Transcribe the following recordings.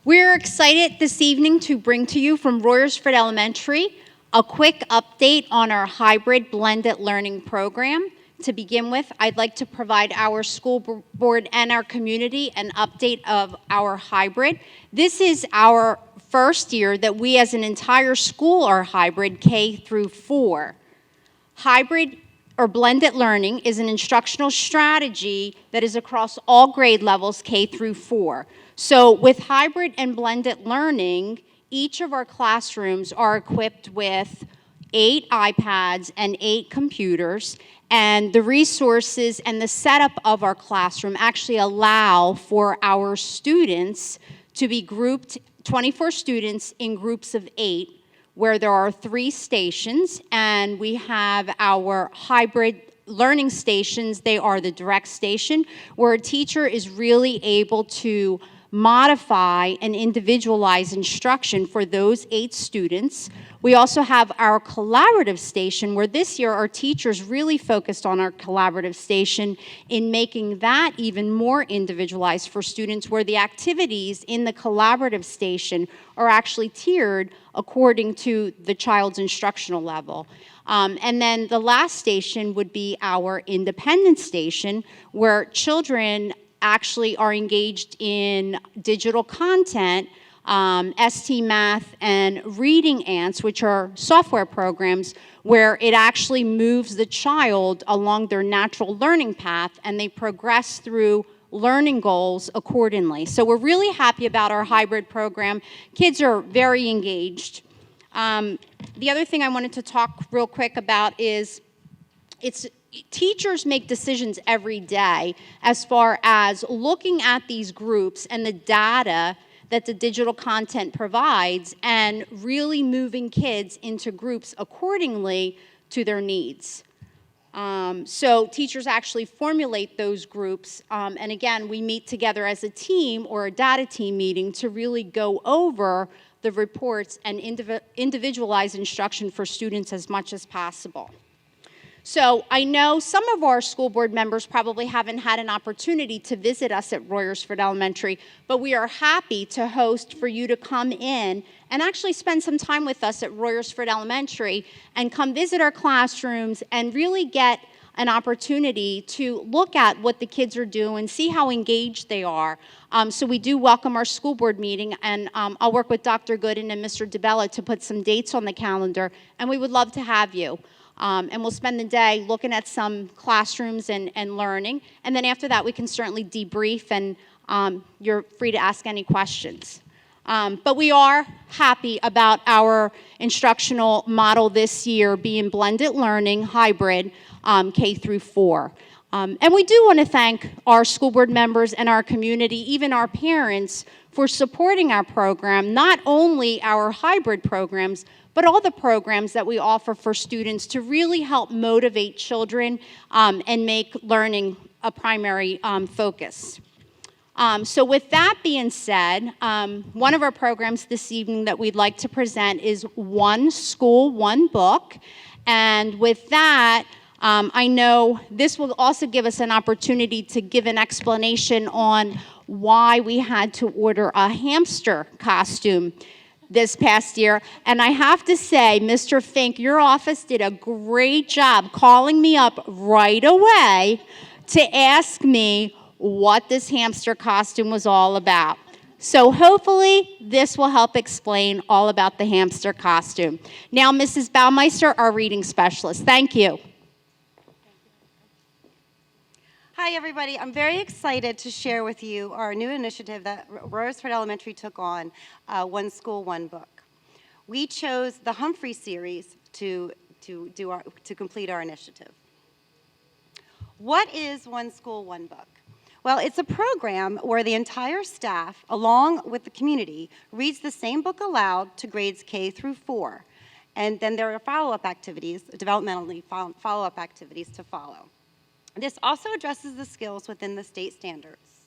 We're excited this evening to bring to you from Royersford Elementary a quick update on our hybrid blended learning program. To begin with, I'd like to provide our school board and our community an update of our hybrid. This is our first year that we as an entire school are hybrid K through 4. Hybrid or blended learning is an instructional strategy that is across all grade levels K through 4. So with hybrid and blended learning, each of our classrooms are equipped with 8 iPads and 8 computers, and the resources and the setup of our classroom actually allow for our students to be grouped, 24 students in groups of 8, where there are 3 stations, and we have our hybrid learning stations. They are the direct station, where a teacher is really able to modify and individualize instruction for those 8 students. We also have our collaborative station, where this year our teachers really focused on our collaborative station in making that even more individualized for students, where the activities in the collaborative station are actually tiered according to the child's instructional level. And then the last station would be our independent station, where children actually are engaged in digital content, ST Math, and Reading Ants, which are software programs where it actually moves the child along their natural learning path and they progress through learning goals accordingly. So we're really happy about our hybrid program. Kids are very engaged. The other thing I wanted to talk real quick about is teachers make decisions every day as far as looking at these groups and the data that the digital content provides and really moving kids into groups accordingly to their needs. So teachers actually formulate those groups, and again, we meet together as a team or a data team meeting to really go over the reports and individualize instruction for students as much as possible. So I know some of our school board members probably haven't had an opportunity to visit us at Royersford Elementary, but we are happy to host for you to come in and actually spend some time with us at Royersford Elementary and come visit our classrooms and really get an opportunity to look at what the kids are doing, see how engaged they are. So we do welcome our school board meeting, and I'll work with Dr. Gooden and Mr. DeBella to put some dates on the calendar, and we would love to have you. And we'll spend the day looking at some classrooms and learning. And then after that, we can certainly debrief, and you're free to ask any questions. But we are happy about our instructional model this year being blended learning, hybrid, K through 4. And we do want to thank our school board members and our community, even our parents, for supporting our program, not only our hybrid programs, but all the programs that we offer for students to really help motivate children and make learning a primary focus. So with that being said, one of our programs this evening that we'd like to present is One School, One Book. And with that, I know this will also give us an opportunity to give an explanation on why we had to order a hamster costume this past year. And I have to say, Mr. Fink, your office did a great job calling me up right away to ask me what this hamster costume was all about. So hopefully this will help explain all about the hamster costume. Now, Mrs. Baumeister, our reading specialist. Thank you. Hi, everybody. I'm very excited to share with you our new initiative that Royersford Elementary took on, One School, One Book. We chose the Humphrey series to complete our initiative. What is One School, One Book? Well, it's a program where the entire staff, along with the community, reads the same book aloud to grades K through 4. And then there are follow-up activities, developmentally follow-up activities to follow. This also addresses the skills within the state standards.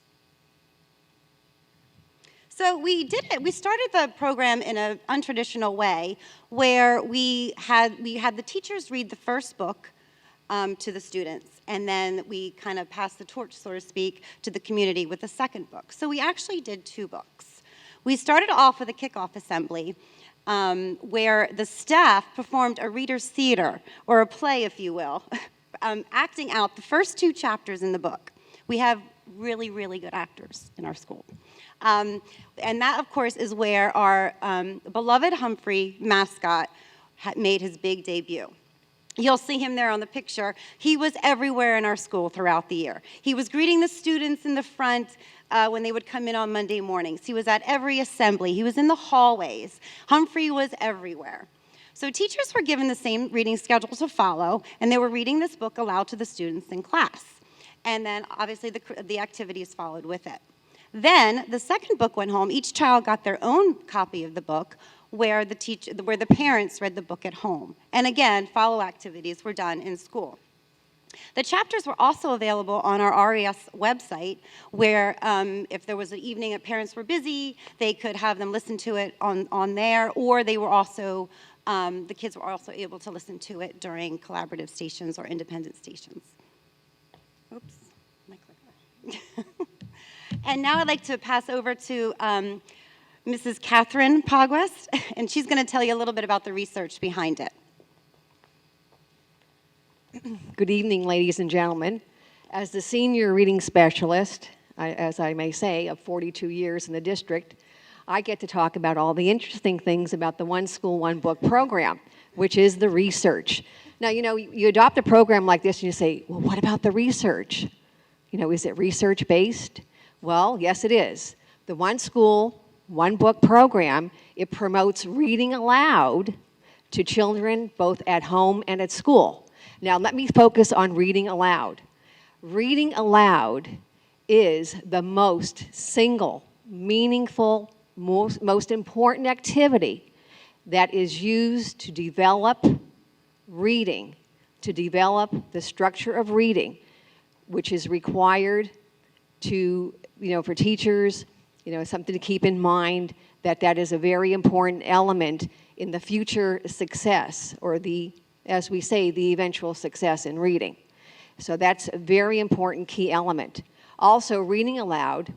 So we did it. We started the program in an untraditional way where we had the teachers read the first book to the students, and then we kind of passed the torch, so to speak, to the community with the second book. So we actually did 2 books. We started off with a kickoff assembly where the staff performed a reader's theater, or a play, if you will, acting out the first 2 chapters in the book. We have really, really good actors in our school. And that, of course, is where our beloved Humphrey mascot made his big debut. You'll see him there on the picture. He was everywhere in our school throughout the year. He was greeting the students in the front when they would come in on Monday mornings. He was at every assembly. He was in the hallways. Humphrey was everywhere. So teachers were given the same reading schedule to follow, and they were reading this book aloud to the students in class. And then, obviously, the activities followed with it. Then, the second book went home. Each child got their own copy of the book, where the parents read the book at home. And again, follow activities were done in school. The chapters were also available on our RES website, where if there was an evening that parents were busy, they could have them listen to it on there, or they were also, the kids were also able to listen to it during collaborative stations or independent stations. Oops, my clicker. And now I'd like to pass over to Mrs. Catherine Pogwest, and she's going to tell you a little bit about the research behind it. Good evening, ladies and gentlemen. As the senior reading specialist, as I may say, of 42 years in the district, I get to talk about all the interesting things about the One School, One Book program, which is the research. Now, you adopt a program like this and you say, well, what about the research? Is it research-based? Well, yes, it is. The One School, One Book program, it promotes reading aloud to children both at home and at school. Now, let me focus on reading aloud. Reading aloud is the most single, meaningful, most important activity that is used to develop reading, to develop the structure of reading, which is required to, for teachers, something to keep in mind that is a very important element in the future success, or as we say, the eventual success in reading. So that's a very important key element. Also, reading aloud,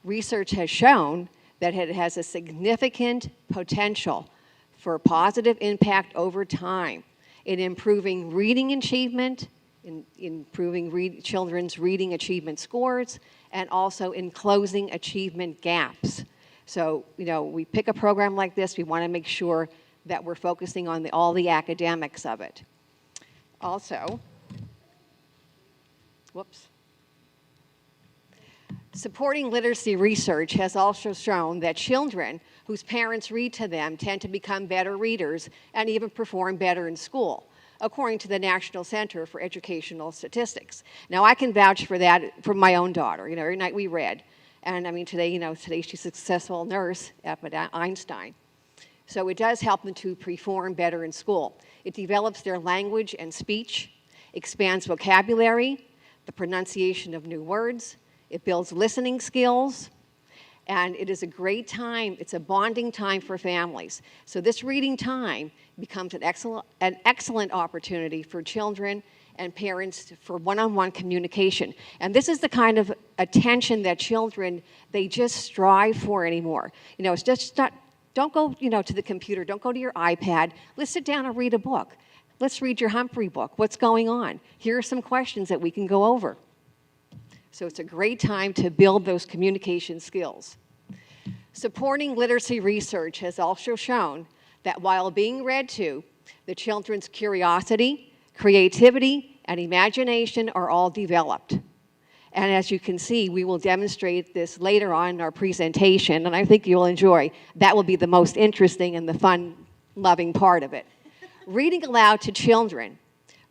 research has shown that it has a significant potential for positive impact over time in improving reading achievement, in improving children's reading achievement scores, and also in closing achievement gaps. So, we pick a program like this, we want to make sure that we're focusing on all the academics of it. Also, supporting literacy research has also shown that children whose parents read to them tend to become better readers and even perform better in school, according to the National Center for Educational Statistics. Now, I can vouch for that for my own daughter. Every night we read. And today she's a successful nurse at Einstein. So it does help them to perform better in school. It develops their language and speech, expands vocabulary, the pronunciation of new words. It builds listening skills. And it is a great time. It's a bonding time for families. So this reading time becomes an excellent opportunity for children and parents for one-on-one communication. And this is the kind of attention that children, they just strive for anymore. It's just not, don't go, to the computer, don't go to your iPad. Let's sit down and read a book. Let's read your Humphrey book. What's going on? Here are some questions that we can go over. So it's a great time to build those communication skills. Supporting literacy research has also shown that while being read to, the children's curiosity, creativity, and imagination are all developed. And as you can see, we will demonstrate this later on in our presentation, and I think you'll enjoy. That will be the most interesting and the fun-loving part of it. Reading aloud to children,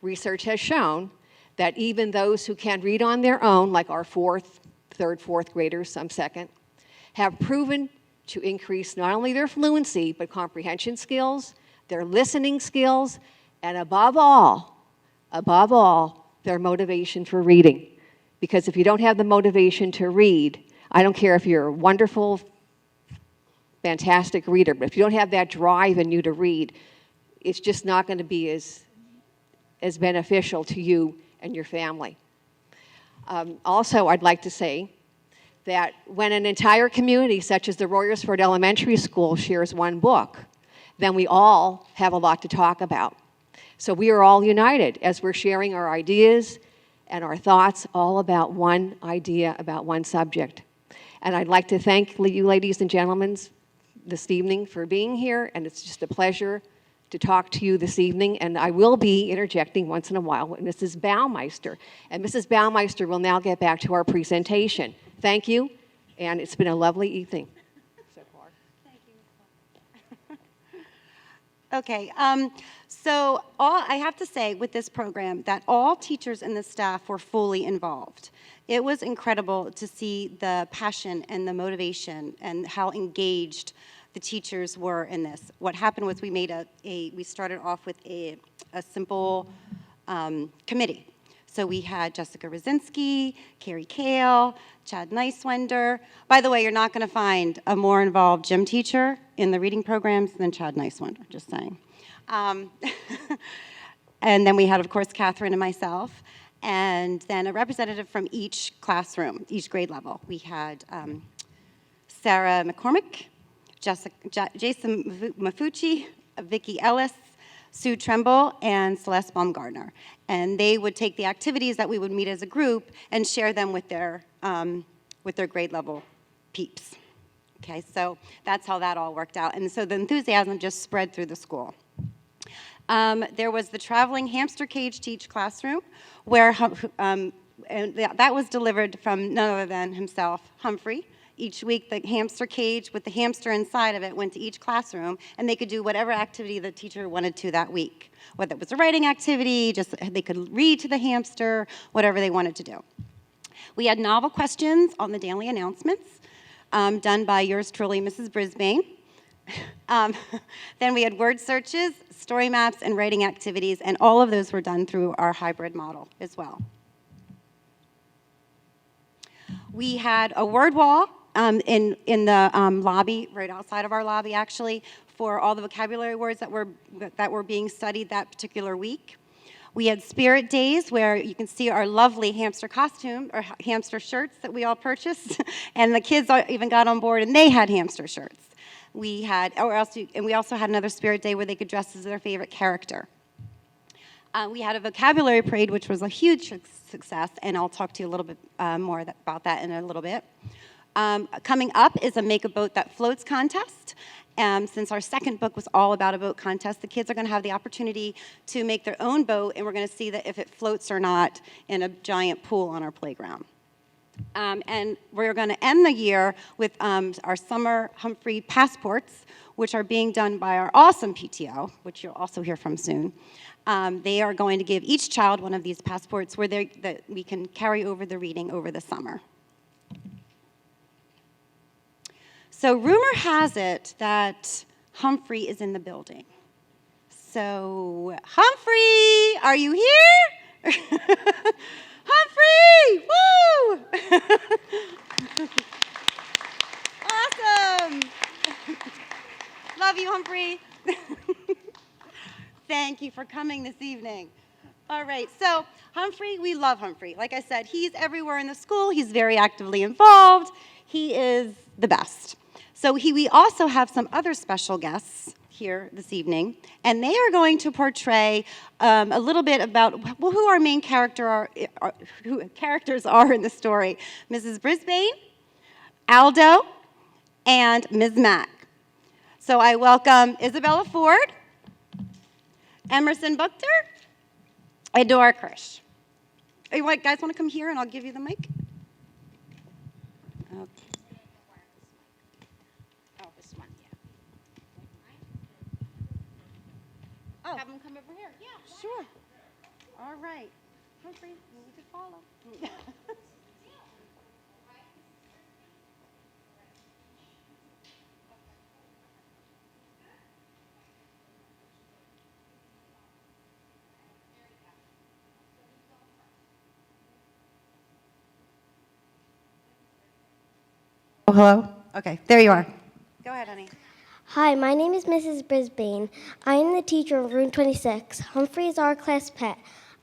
research has shown that even those who can read on their own, like our third, fourth graders, some second, have proven to increase not only their fluency, but comprehension skills, their listening skills, and above all, their motivation for reading. Because if you don't have the motivation to read, I don't care if you're a wonderful, fantastic reader, but if you don't have that drive in you to read, it's just not going to be as beneficial to you and your family. Also, I'd like to say that when an entire community, such as the Royersford Elementary School, shares one book, then we all have a lot to talk about. So we are all united as we're sharing our ideas and our thoughts all about one idea, about one subject. And I'd like to thank you ladies and gentlemen this evening for being here, and it's just a pleasure to talk to you this evening, and I will be interjecting once in a while with Mrs. Baumeister. And Mrs. Baumeister will now get back to our presentation. Thank you, and it's been a lovely evening so far. Okay, so I have to say with this program that all teachers and the staff were fully involved. It was incredible to see the passion and the motivation and how engaged the teachers were in this. What happened was we started off with a simple committee. So we had Jessica Rosinski, Carrie Kale, Chad Neiswender. By the way, you're not going to find a more involved gym teacher in the reading programs than Chad Neiswender, just saying. And then we had, of course, Catherine and myself, and then a representative from each classroom, each grade level. We had Sarah McCormick, Jason Mafucci, Vicki Ellis, Sue Tremble, and Celeste Baumgartner. And they would take the activities that we would meet as a group and share them with their grade level peeps. Okay, so that's how that all worked out. And so the enthusiasm just spread through the school. There was the traveling hamster cage to each classroom, where and that was delivered from none other than himself, Humphrey. Each week, the hamster cage with the hamster inside of it went to each classroom, and they could do whatever activity the teacher wanted to that week. Whether it was a writing activity, just they could read to the hamster, whatever they wanted to do. We had novel questions on the daily announcements, done by yours truly, Mrs. Brisbane. Then we had word searches, story maps, and writing activities, and all of those were done through our hybrid model as well. We had a word wall in the lobby, right outside of our lobby, actually, for all the vocabulary words that were being studied that particular week. We had spirit days where you can see our lovely hamster costume or hamster shirts that we all purchased, and the kids even got on board and they had hamster shirts. We also had another spirit day where they could dress as their favorite character. We had a vocabulary parade, which was a huge success, and I'll talk to you a little bit more about that in a little bit. Coming up is a Make a Boat That Floats contest. Since our second book was all about a boat contest, the kids are going to have the opportunity to make their own boat, and we're going to see that if it floats or not in a giant pool on our playground. And we're going to end the year with our summer Humphrey passports, which are being done by our awesome PTO, which you'll also hear from soon. They are going to give each child one of these passports where that we can carry over the reading over the summer. So rumor has it that Humphrey is in the building. So, Humphrey, are you here? Humphrey! Woo! Awesome! Love you, Humphrey. Thank you for coming this evening. All right, so Humphrey, we love Humphrey. Like I said, he's everywhere in the school. He's very actively involved. He is the best. So we also have some other special guests here this evening, and they are going to portray a little bit about who our main characters are in the story. Mrs. Brisbane, Aldo, and Ms. Mack. So I welcome Isabella Ford, Emerson Buchter, and Dora Kirsch. You guys want to come here and I'll give you the mic? Okay. Oh, this one, yeah. Oh. Have them come over here. Yeah, sure. All right. Humphrey, you need to follow. Oh, hello? Okay, there you are. Go ahead, honey. Hi, my name is Mrs. Brisbane. I am the teacher of Room 26. Humphrey is our class pet.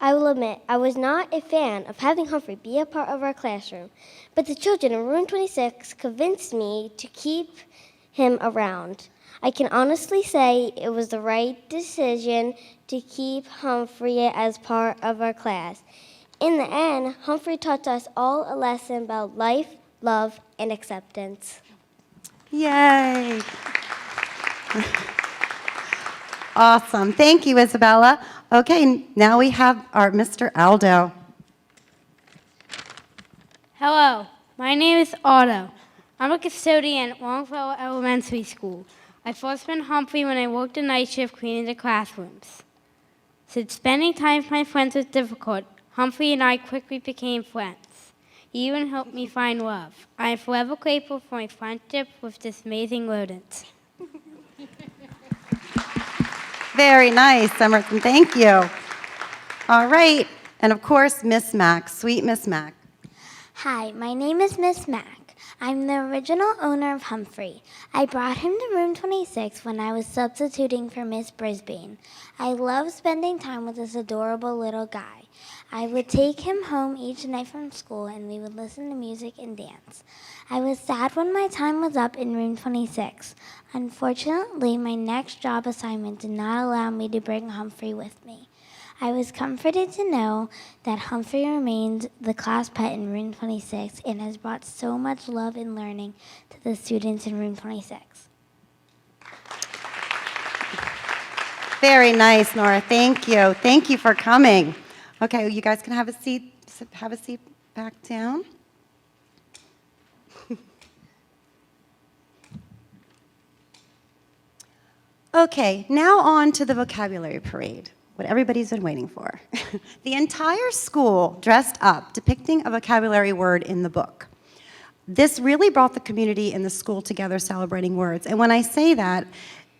I will admit I was not a fan of having Humphrey be a part of our classroom, but the children in room 26 convinced me to keep him around. I can honestly say it was the right decision to keep Humphrey as part of our class. In the end, Humphrey taught us all a lesson about life, love, and acceptance. Yay. Awesome. Thank you, Isabella. Okay, now we have our Mr. Aldo. Hello, my name is Otto. I'm a custodian at Longfellow Elementary School. I first met Humphrey when I worked a night shift cleaning the classrooms. Since spending time with my friends was difficult, Humphrey and I quickly became friends. He even helped me find love. I am forever grateful for my friendship with this amazing rodent. Very nice, Emerson. Thank you. All right. And of course, Miss Mack, sweet Miss Mack. Hi, my name is Miss Mack. I'm the original owner of Humphrey. I brought him to room 26 when I was substituting for Miss Brisbane. I love spending time with this adorable little guy. I would take him home each night from school and we would listen to music and dance. I was sad when my time was up in room 26. Unfortunately, my next job assignment did not allow me to bring Humphrey with me. I was comforted to know that Humphrey remains the class pet in room 26 and has brought so much love and learning to the students in room 26. Very nice, Nora. Thank you. Thank you for coming. Okay, you guys can have a seat. Have a seat back down. Okay, now on to the vocabulary parade, what everybody's been waiting for. The entire school dressed up, depicting a vocabulary word in the book. This really brought the community and the school together celebrating words. And when I say that,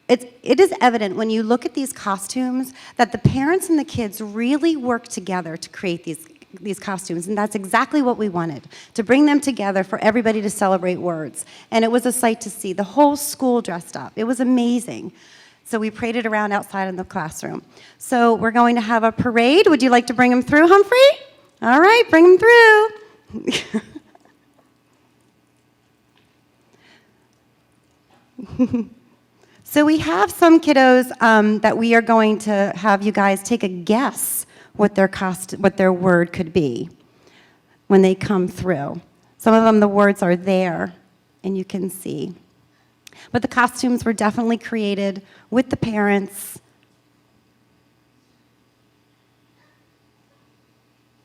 it is evident when you look at these costumes that the parents and the kids really worked together to create these costumes, and that's exactly what we wanted, to bring them together for everybody to celebrate words. And it was a sight to see. The whole school dressed up. It was amazing. So we paraded around outside in the classroom. So we're going to have a parade. Would you like to bring them through, Humphrey? All right, bring them through. So we have some kiddos that we are going to have you guys take a guess what their word could be when they come through. Some of them, the words are there, and you can see. But the costumes were definitely created with the parents.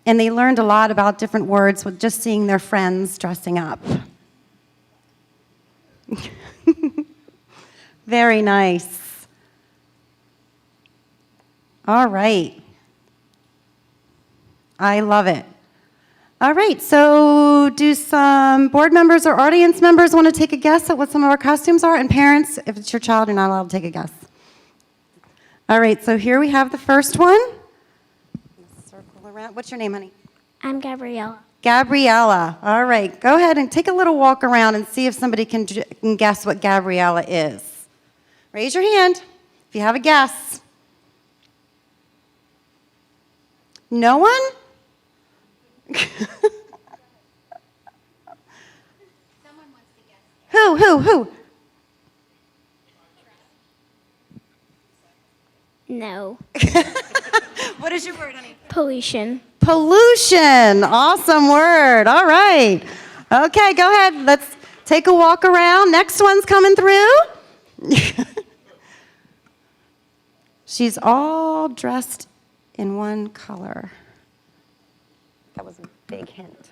And they learned a lot about different words with just seeing their friends dressing up. Very nice. All right. I love it. All right, so do some board members or audience members want to take a guess at what some of our costumes are? And parents, if it's your child, you're not allowed to take a guess. All right, so here we have the first one. Circle around. What's your name, honey? I'm Gabriella. Gabriella. All right, go ahead and take a little walk around and see if somebody can guess what Gabriella is. Raise your hand if you have a guess. No one? Who? No. What is your word, honey? Pollution. Pollution. Awesome word. All right. Okay, go ahead. Let's take a walk around. Next one's coming through. She's all dressed in one color. That was a big hint.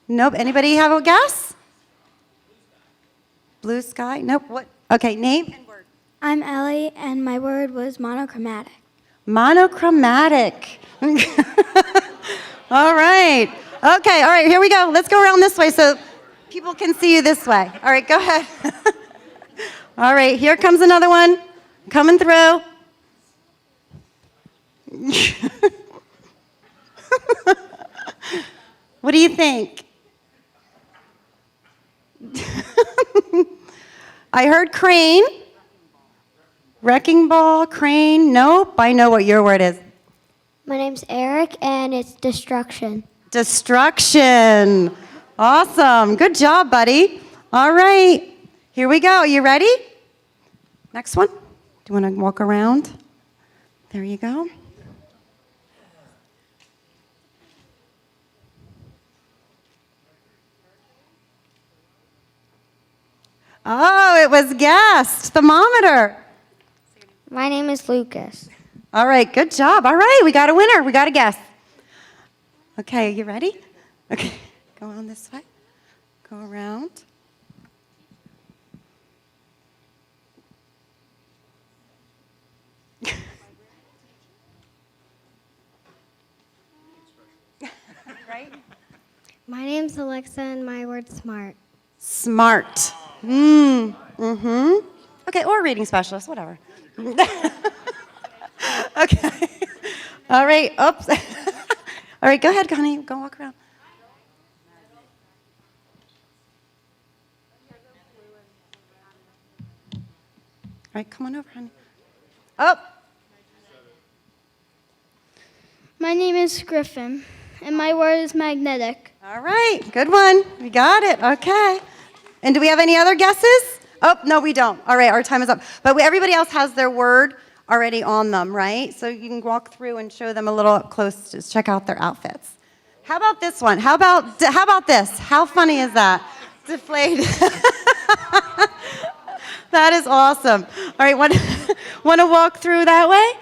Nope. Anybody have a guess? Blue sky? Nope. What? Okay, name and word. I'm Ellie, and my word was monochromatic. Monochromatic. All right. Okay, all right, here we go. Let's go around this way so people can see you this way. All right, go ahead. All right, here comes another one coming through. What do you think? I heard crane. Wrecking ball, crane. Nope, I know what your word is. My name's Eric, and it's destruction. Destruction. Awesome. Good job, buddy. All right. Here we go. You ready? Next one. Do you want to walk around? There you go. Oh, it was guessed. Thermometer. My name is Lucas. All right, good job. All right, we got a winner. We got a guess. Okay, you ready? Okay, go on this way. Go around. Right? My name's Alexa, and my word's smart. Smart. Okay, or reading specialist, whatever. Okay. All right, oops. All right, go ahead, honey. Go walk around. All right, come on over, honey. Up. My name is Griffin, and my word is magnetic. All right, good one. We got it. Okay. And do we have any other guesses? Oh, no, we don't. All right, our time is up. But everybody else has their word already on them, right? So you can walk through and show them a little up close to check out their outfits. How about this one? How about this? How funny is that? Deflated. That is awesome. All right, want to walk through that way?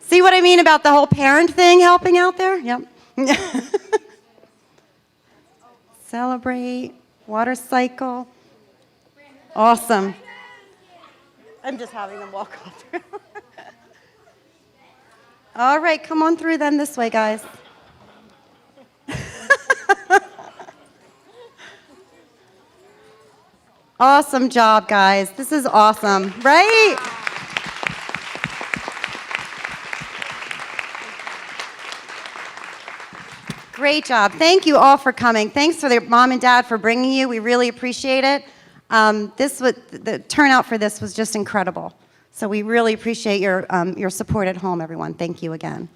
See what I mean about the whole parent thing helping out there? Yep. Celebrate, water cycle. Awesome. I'm just having them walk all through. All right, come on through then this way, guys. Awesome job, guys. This is awesome, right? Great job. Thank you all for coming. Thanks for their mom and dad for bringing you. We really appreciate it. The turnout for this was just incredible. So we really appreciate your support at home, everyone. Thank you again.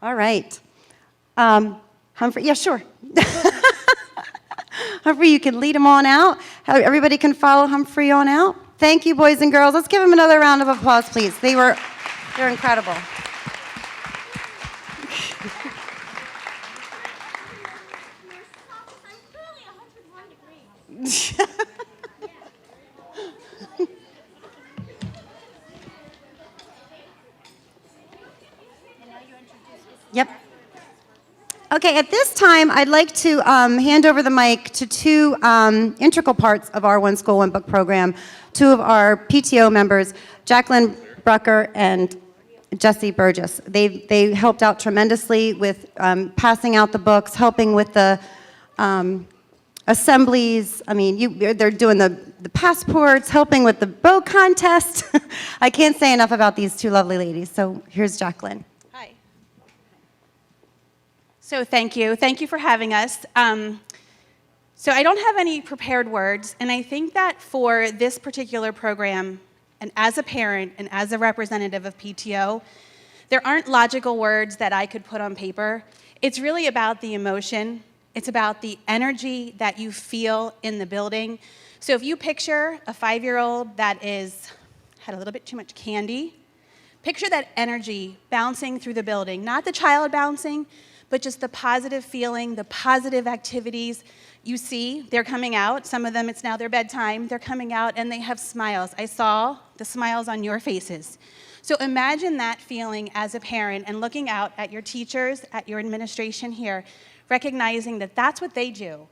All right. Humphrey, yeah, sure. Humphrey, you can lead them on out. Everybody can follow Humphrey on out. Thank you, boys and girls. Let's give them another round of applause, please. They're incredible. Yep. Okay, at this time, I'd like to hand over the mic to two integral parts of our One School, One Book program, two of our PTO members, Jacqueline Brucker and Jesse Burgess. They helped out tremendously with passing out the books, helping with the assemblies. I mean, they're doing the passports, helping with the bow contest. I can't say enough about these two lovely ladies. So here's Jacqueline. Hi. So thank you. Thank you for having us. So I don't have any prepared words, and I think that for this particular program, and as a parent and as a representative of PTO, there aren't logical words that I could put on paper. It's really about the emotion. It's about the energy that you feel in the building. So if you picture a 5-year-old that had a little bit too much candy, picture that energy bouncing through the building, not the child bouncing, but just the positive feeling, the positive activities. You see, they're coming out. Some of them, it's now their bedtime. They're coming out and they have smiles. I saw the smiles on your faces. So imagine that feeling as a parent and looking out at your teachers, at your administration here, recognizing that that's what they do.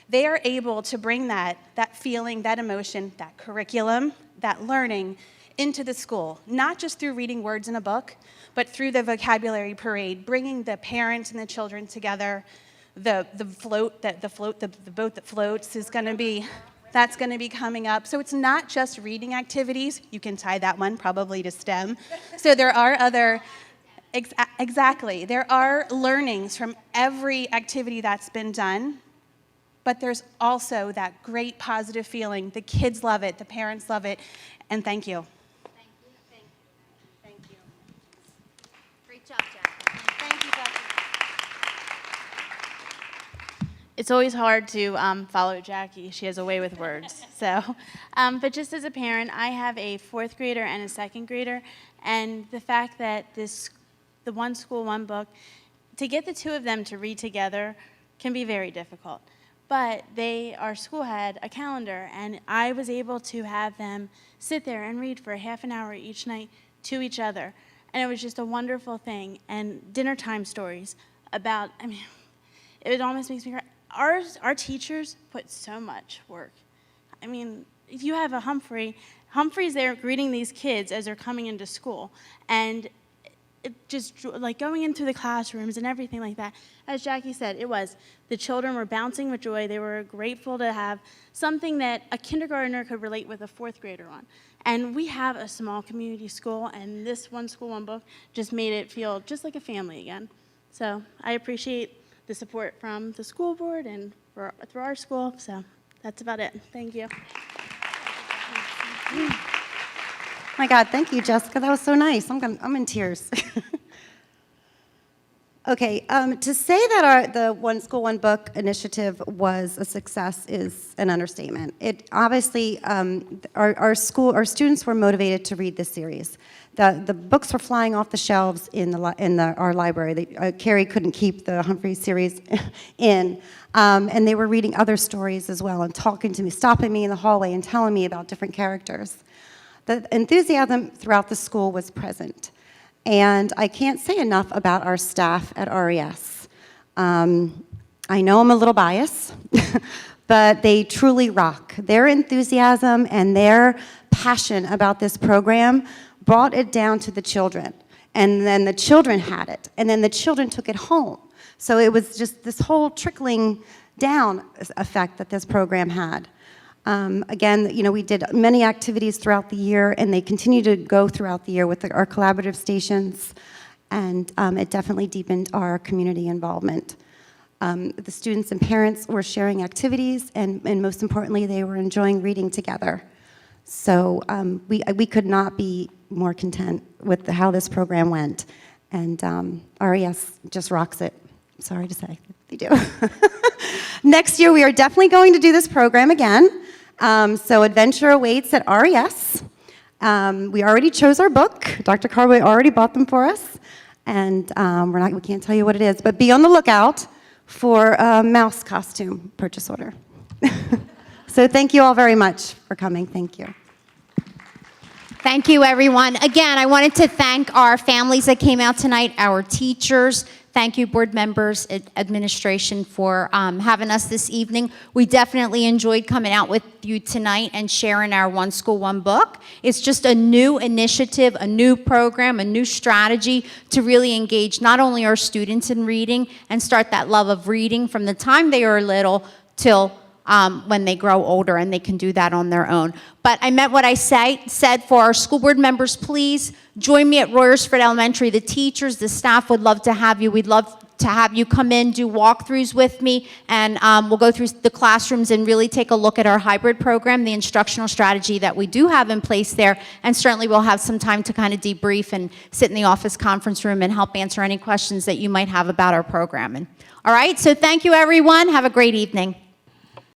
They are able to bring that feeling, that emotion, that curriculum, that learning into the school, not just through reading words in a book, but through the vocabulary parade, bringing the parents and the children together. The boat that floats is going to be, that's going to be coming up. So it's not just reading activities. You can tie that one probably to STEM. So there are other, exactly, there are learnings from every activity that's been done, but there's also that great positive feeling. The kids love it, the parents love it, and thank you. it's always hard to follow Jackie. She has a way with words. So, but just as a parent, I have a 4th grader and a 2nd grader, and the fact that the one school, one book, to get the two of them to read together can be very difficult. But our school had a calendar, and I was able to have them sit there and read for half an hour each night to each other. And it was just a wonderful thing. And dinner time stories about, I mean, it almost makes me cry. Our teachers put so much work. I mean, if you have a Humphrey's there greeting these kids as they're coming into school. And it just, like, going into the classrooms and everything like that. As Jackie said, the children were bouncing with joy. They were grateful to have something that a kindergartner could relate with a 4th grader on. And we have a small community school, and this one school, one book just made it feel just like a family again. So I appreciate the support from the school board and through our school. So that's about it. Thank you. My God, thank you, Jessica. That was so nice. I'm in tears. Okay, to say that the One School, One Book initiative was a success is an understatement. It obviously, our students were motivated to read this series. The books were flying off the shelves in our library. Carrie couldn't keep the Humphrey series in, and they were reading other stories as well and talking to me, stopping me in the hallway and telling me about different characters. The enthusiasm throughout the school was present. And I can't say enough about our staff at RES. I know I'm a little biased, but they truly rock. Their enthusiasm and their passion about this program brought it down to the children. And then the children had it. And then the children took it home. So it was just this whole trickling down effect that this program had. Again, we did many activities throughout the year, and they continue to go throughout the year with our collaborative stations, and it definitely deepened our community involvement. The students and parents were sharing activities, and most importantly, they were enjoying reading together. So we could not be more content with how this program went, and RES just rocks it. I'm sorry to say, they do. Next year, we are definitely going to do this program again. So adventure awaits at RES. We already chose our book. Dr. Carboy already bought them for us. And we can't tell you what it is, but be on the lookout for a mouse costume purchase order. So thank you all very much for coming. Thank you. Thank you, everyone. Again, I wanted to thank our families that came out tonight, our teachers. Thank you, board members, administration, for having us this evening. We definitely enjoyed coming out with you tonight and sharing our One School, One Book. It's just a new initiative, a new program, a new strategy to really engage not only our students in reading and start that love of reading from the time they are little till when they grow older, and they can do that on their own. But I meant what I said for our school board members. Please join me at Royersford Elementary. The teachers, the staff would love to have you. We'd love to have you come in, do walkthroughs with me, and we'll go through the classrooms and really take a look at our hybrid program, the instructional strategy that we do have in place there, and certainly we'll have some time to kind of debrief and sit in the office conference room and help answer any questions that you might have about our programming. All right, so thank you, everyone. Have a great evening.